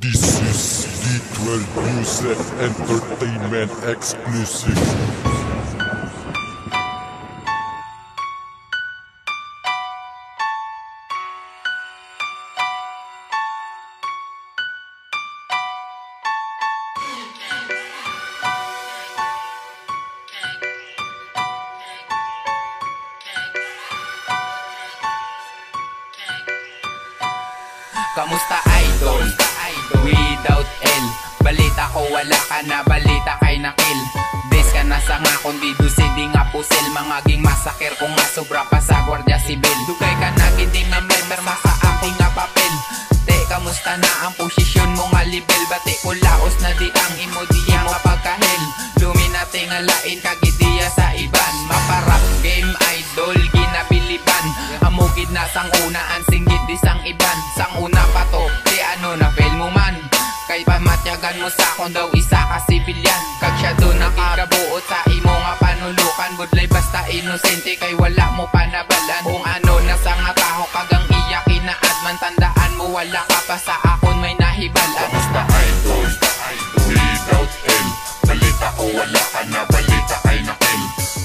This is D12 Music Entertainment Exclusive. Kamusta idol? Without L. Balita ko wala ka na, balita kay nakil. Des ka na sa nga kundi dusi di nga pusil. Mangaging masakir kung nga sobra pa sa Guardia Civil. Dugay ka na hindi member sa aking nga papel. Te kamusta na ang posisyon mo nga level? Bati ko laos na di ang imo diya nga pagkahel. Luminati nga lain kagidiya sa iban. Maparap game idol ginabiliban. Amugid na sang unaan singgit di sang iban. Sang una pa to di ano na fail mo man. Kay pamatyagan mo sa akong daw isa ka sibilyan. Kag siya doon nakikabuot sa imo nga panulukan. Budlay basta inosente kay wala mo panabalan. Kung ano na sa nga taho kagang iyakin na adman. Tandaan mo wala ka pa sa akon may nahibalan. Kamusta idol? Without L. Balita ko wala ka na, balita kay nakil.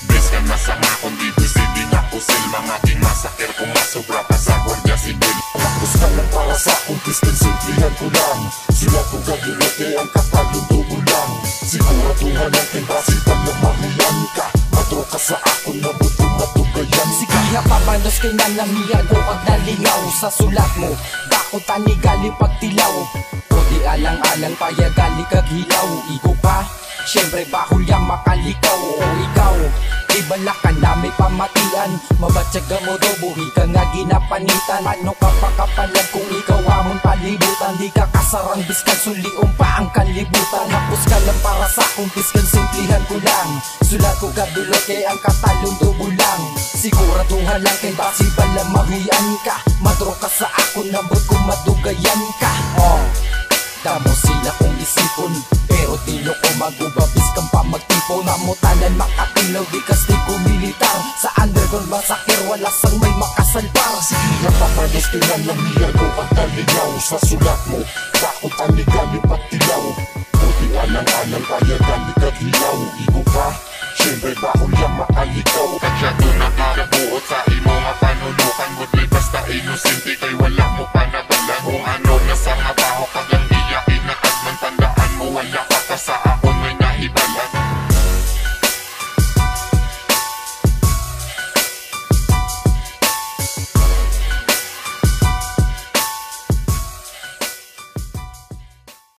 Des ka na sa nga kundi dusi di nga pusil. Mga king masakir kung masobra pa sa Guardia Civil. Tapos ka lang para sa akong pistil, simplihan ko lang. Sulat ko gagilote ang katalong tubo lang. Siguraduhan ang kinbasipan na mahiyan ka. Matro ka sa akon na buto matugayan. Sige papanos kay nanamiyan ko kag nalingaw sa sulat mo. Bakot tani gali pagtilaw. O di alang-alang payagali kag hilaw. Igo pa, syempre bahulya makalikaw. O ikaw, di balakan na may pamatian. Mabatsaga mo do, buhi ka nga ginapanitan. Ano ka pa kapalag kung ikaw amon palibutan. Di ka kasarang biskan, suliong pa ang kalibutan. Hapos ka lang para sa akong biskan, simplihan ko lang. Sulat ko gadulot kay ang katalong tubo lang. Siguraduhan lang kay basiban lang mahiyan ka. Madro ka sa akon, nambot ko madugayan ka. Damo sila kong isipon, pero tilo ko magubabis kang pa magtipo. Namutalan makatilaw, di kasti ko militar. Sa underground masakir, wala sang may makasalpar. Sige na papanos kinanamiyan ko ang taligaw. Sa sulat mo, bakot ang ligali patilaw. Buti alang-alang payagan di kaghilaw. Igo pa, syempre bahol yan makalikaw. Kaya doon nakikabuot sa imo nga panulukan. Budlay basta inosente